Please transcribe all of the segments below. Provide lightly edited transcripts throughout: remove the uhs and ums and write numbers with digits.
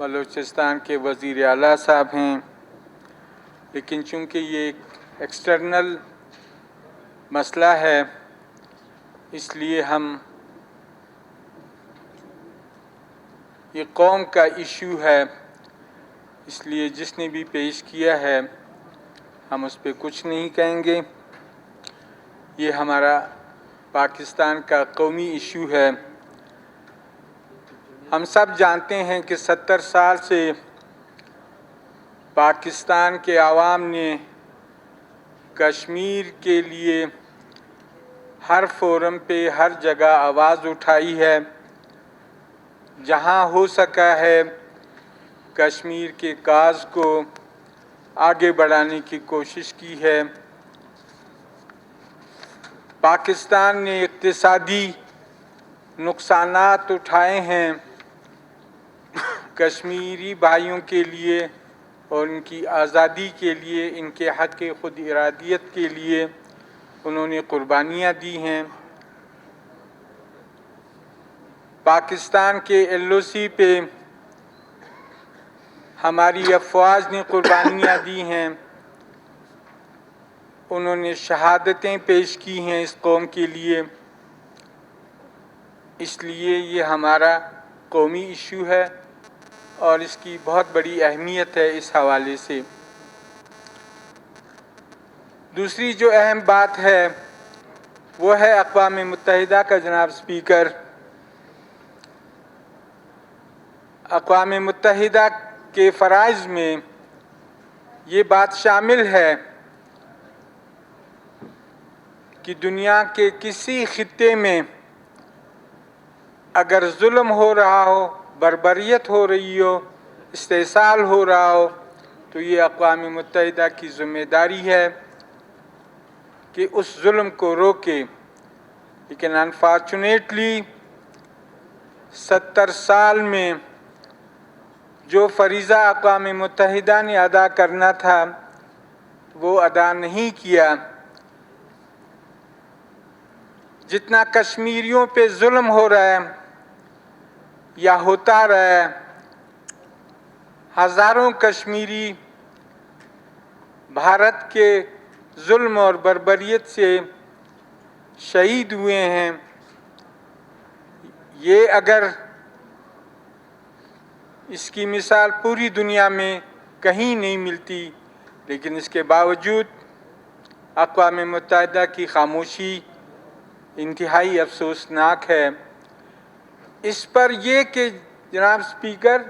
بلوچستان کے وزیر اعلیٰ صاحب ہیں، لیکن چونکہ یہ ایک ایکسٹرنل مسئلہ ہے اس لیے ہم یہ قوم کا ایشو ہے، اس لیے جس نے بھی پیش کیا ہے ہم اس پہ کچھ نہیں کہیں گے۔ یہ ہمارا پاکستان کا قومی ایشو ہے۔ ہم سب جانتے ہیں کہ 70 سال سے پاکستان کے عوام نے کشمیر کے لیے ہر فورم پہ ہر جگہ آواز اٹھائی ہے۔ جہاں ہو سکا ہے کشمیر کے کاز کو آگے بڑھانے کی کوشش کی ہے۔ پاکستان نے اقتصادی نقصانات اٹھائے ہیں کشمیری بھائیوں کے لیے اور ان کی آزادی کے لیے، ان کے حق خود ارادیت کے لیے انہوں نے قربانیاں دی ہیں۔ پاکستان کے LOC پہ ہماری افواج نے قربانیاں دی ہیں، انہوں نے شہادتیں پیش کی ہیں اس قوم کے لیے، اس لیے یہ ہمارا قومی ایشو ہے اور اس کی بہت بڑی اہمیت ہے اس حوالے سے۔ دوسری جو اہم بات ہے وہ ہے اقوام متحدہ کا جناب اسپیکر۔ اقوام متحدہ کے فرائض میں یہ بات شامل ہے کہ دنیا کے کسی خطے میں اگر ظلم ہو رہا ہو، بربریت ہو رہی ہو، استحصال ہو رہا ہو تو یہ اقوام متحدہ کی ذمہ داری ہے کہ اس ظلم کو روکے۔ لیکن انفارچونیٹلی 70 سال میں جو فریضہ اقوام متحدہ نے ادا کرنا تھا وہ ادا نہیں کیا۔ جتنا کشمیریوں پہ ظلم ہو رہا ہے یا ہوتا رہا ہے، ہزاروں کشمیری بھارت کے ظلم اور بربریت سے شہید ہوئے ہیں۔ یہ اگر اس کی مثال پوری دنیا میں کہیں نہیں ملتی، لیکن اس کے باوجود اقوام متحدہ کی خاموشی انتہائی افسوسناک ہے۔ اس پر یہ کہ جناب اسپیکر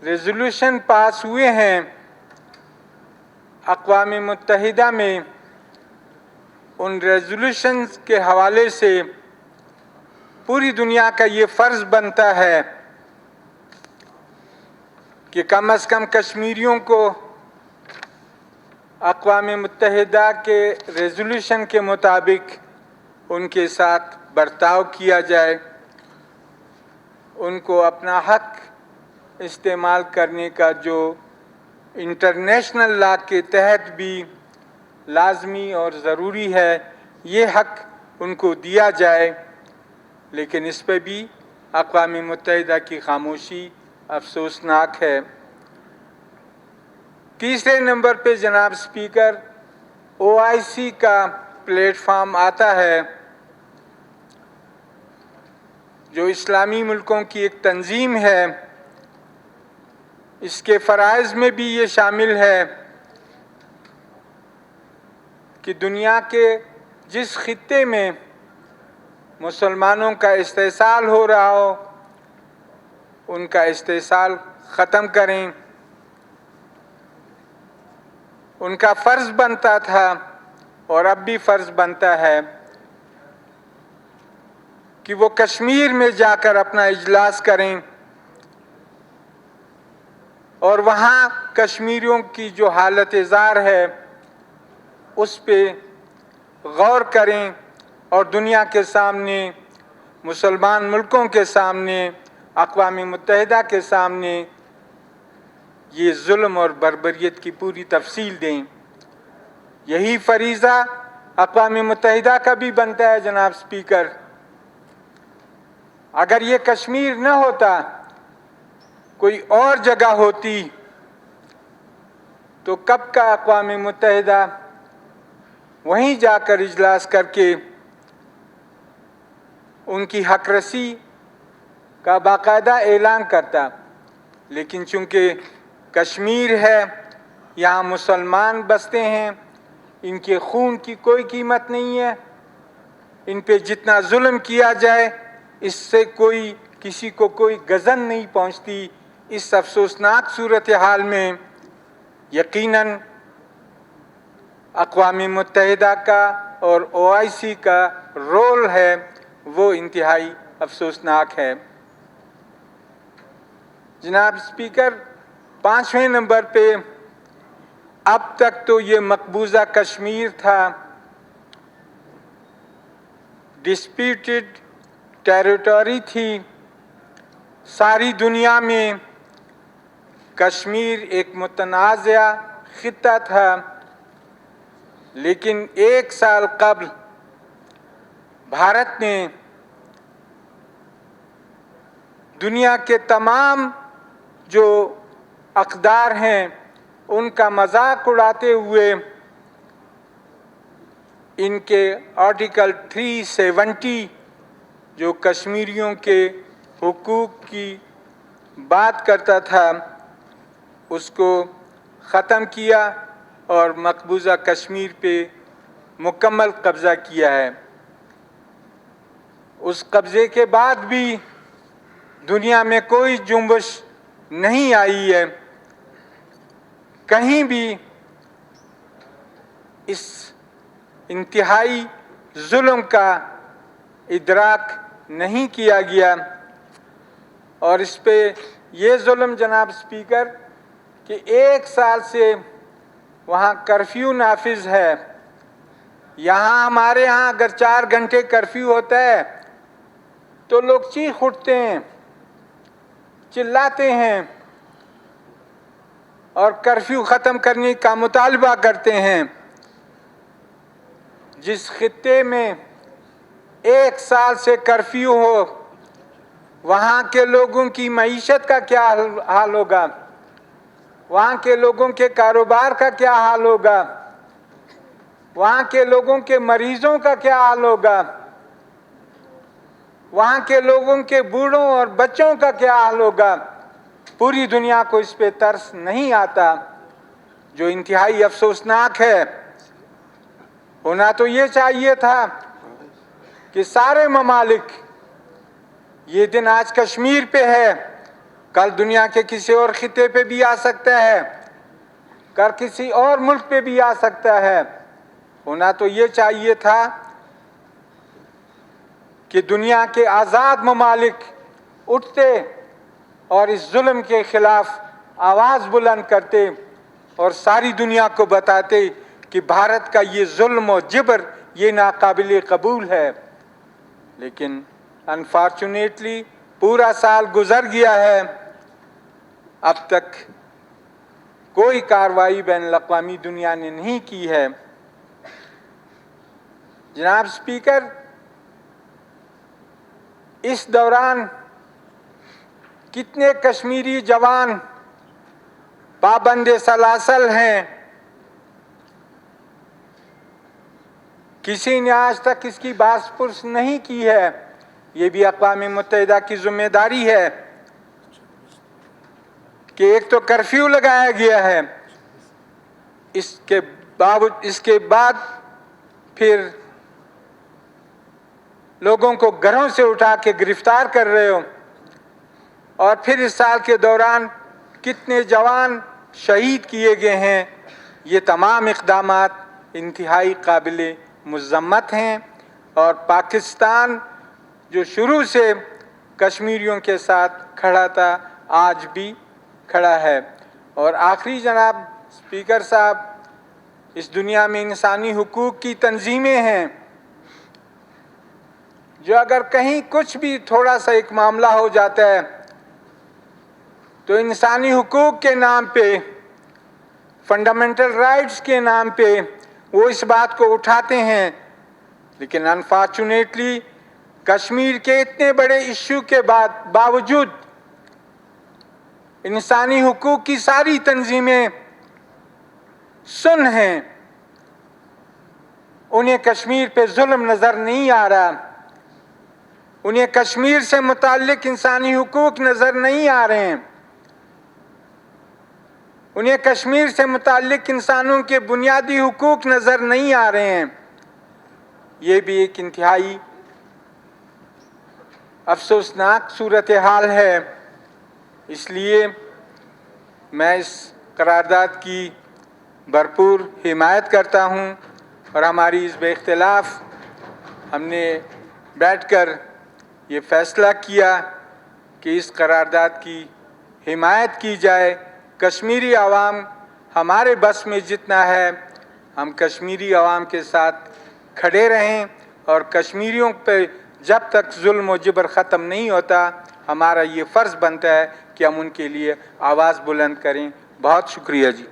ریزولوشن پاس ہوئے ہیں اقوام متحدہ میں، ان ریزولوشنز کے حوالے سے پوری دنیا کا یہ فرض بنتا ہے کہ کم از کم کشمیریوں کو اقوام متحدہ کے ریزولوشن کے مطابق ان کے ساتھ برتاؤ کیا جائے، ان کو اپنا حق استعمال کرنے کا جو انٹرنیشنل لا کے تحت بھی لازمی اور ضروری ہے یہ حق ان کو دیا جائے۔ لیکن اس پہ بھی اقوام متحدہ کی خاموشی افسوسناک ہے۔ تیسرے نمبر پہ جناب اسپیکر OIC کا پلیٹ فارم آتا ہے جو اسلامی ملکوں کی ایک تنظیم ہے۔ اس کے فرائض میں بھی یہ شامل ہے کہ دنیا کے جس خطے میں مسلمانوں کا استحصال ہو رہا ہو ان کا استحصال ختم کریں۔ ان کا فرض بنتا تھا اور اب بھی فرض بنتا ہے کہ وہ کشمیر میں جا کر اپنا اجلاس کریں اور وہاں کشمیریوں کی جو حالت زار ہے اس پہ غور کریں اور دنیا کے سامنے، مسلمان ملکوں کے سامنے، اقوام متحدہ کے سامنے یہ ظلم اور بربریت کی پوری تفصیل دیں۔ یہی فریضہ اقوام متحدہ کا بھی بنتا ہے جناب اسپیکر۔ اگر یہ کشمیر نہ ہوتا कोई और जगह होती तो कब का अक़वाम मुत्तहिदा वहीं जाकर इजलास करके उनकी हकरसी का बाकायदा ऐलान करता। लेकिन चूँकि कश्मीर है, यहाँ मुसलमान बसते हैं, इनके खून की कोई कीमत नहीं है, इन पे जितना जुल्म किया जाए इससे किसी को कोई गज़न नहीं पहुँचती। इस अफसोसनाक सूरत हाल में यकीनन अक़वाम मुत्तहिदा का और OIC का रोल है वो इंतहाई अफसोसनाक है। जनाब स्पीकर, 5वें नंबर पे अब तक तो ये मकबूजा कश्मीर था, डिस्प्यूटेड टेरिटरी थी। सारी दुनिया में कश्मीर एक मुतनाज़ा खित्ता था, लेकिन 1 साल कबल भारत ने दुनिया के तमाम जो अक़दार हैं उनका मजाक उड़ाते हुए इनके आर्टिकल 370 जो कश्मीरियों के हुकूक की बात करता था उसको ख़त्म किया और मकबूजा कश्मीर पे मुकम्मल कब्ज़ा किया है। उस कब्ज़े के बाद भी दुनिया में कोई जुम्बश नहीं आई है, कहीं भी इस इंतहाई जुल्म का इदराक नहीं किया गया। और इस पे ये जुल्म जनाब स्पीकर कि 1 साल से वहाँ कर्फ्यू नाफिज है। यहाँ हमारे यहाँ अगर 4 घंटे कर्फ्यू होता है तो लोग चीख उठते हैं, चिल्लाते हैं और कर्फ्यू ख़त्म करने का मुतालबा करते हैं। जिस खित्ते में 1 साल से कर्फ्यू हो, वहाँ के लोगों की मईशत का क्या हाल होगा, वहाँ के लोगों के कारोबार का क्या हाल होगा, वहाँ के लोगों के मरीजों का क्या हाल होगा, वहाँ के लोगों के बूढ़ों और बच्चों का क्या हाल होगा। पूरी दुनिया को इस पे तरस नहीं आता, जो इंतहाई अफसोसनाक है। होना तो ये चाहिए था कि सारे ममालिक, ये दिन आज कश्मीर पे है, कल दुनिया के किसी और खिते पे भी आ सकता है, कल किसी और मुल्क पे भी आ सकता है। होना तो ये चाहिए था कि दुनिया के आज़ाद ममालिक उठते और इस जुल्म के खिलाफ आवाज़ बुलंद करते और सारी दुनिया को बताते कि भारत का ये जुल्म और जबर ये नाकाबिल कबूल है। लेकिन अनफॉर्चुनेटली पूरा साल गुजर गया है, अब तक कोई कार्रवाई बैनुल-अक़वामी दुनिया ने नहीं की है। जनाब स्पीकर, इस दौरान कितने कश्मीरी जवान पाबंद सलासल हैं, किसी ने आज तक इसकी बासपुरस नहीं की है। ये भी अक़वाम मुत्तहिदा की जिम्मेदारी है कि एक तो कर्फ्यू लगाया गया है, इसके बाद फिर लोगों को घरों से उठा के गिरफ्तार कर रहे हो, और फिर इस साल के दौरान कितने जवान शहीद किए गए हैं। ये तमाम इक़दामात इंतहाई काबिल मुज़म्मत हैं और पाकिस्तान जो शुरू से कश्मीरियों के साथ खड़ा था आज भी खड़ा है। और आखिरी जनाब स्पीकर साहब, इस दुनिया में इंसानी हुकूक की तंजीमें हैं जो अगर कहीं कुछ भी थोड़ा सा एक मामला हो जाता है तो इंसानी हुकूक के नाम पे, फंडामेंटल राइट्स के नाम पे वो इस बात को उठाते हैं। लेकिन अनफॉर्चुनेटली कश्मीर के इतने बड़े इश्यू के बावजूद इंसानी हुकूक की सारी तंजीमें सुन्न हैं, उन्हें कश्मीर पे जुल्म नज़र नहीं आ रहा, उन्हें कश्मीर से मुताल्लिक इंसानी हुकूक नज़र नहीं आ रहे हैं, उन्हें कश्मीर से मुताल्लिक इंसानों के बुनियादी हुकूक नज़र नहीं आ रहे हैं। ये भी एक इंतहाई अफसोसनाक सूरत हाल है। इसलिए मैं इस करारदाद की भरपूर हिमायत करता हूँ और हमारी इस बेख्तिलाफ हमने बैठकर ये फ़ैसला किया कि इस करारदाद की हिमायत की जाए। कश्मीरी आवाम हमारे बस में जितना है हम कश्मीरी आवाम के साथ खड़े रहें और कश्मीरियों पे जब तक जुल्म और जबर ख़त्म नहीं होता हमारा ये फ़र्ज़ बनता है कि हम उनके लिए आवाज़ बुलंद करें। बहुत शुक्रिया जी।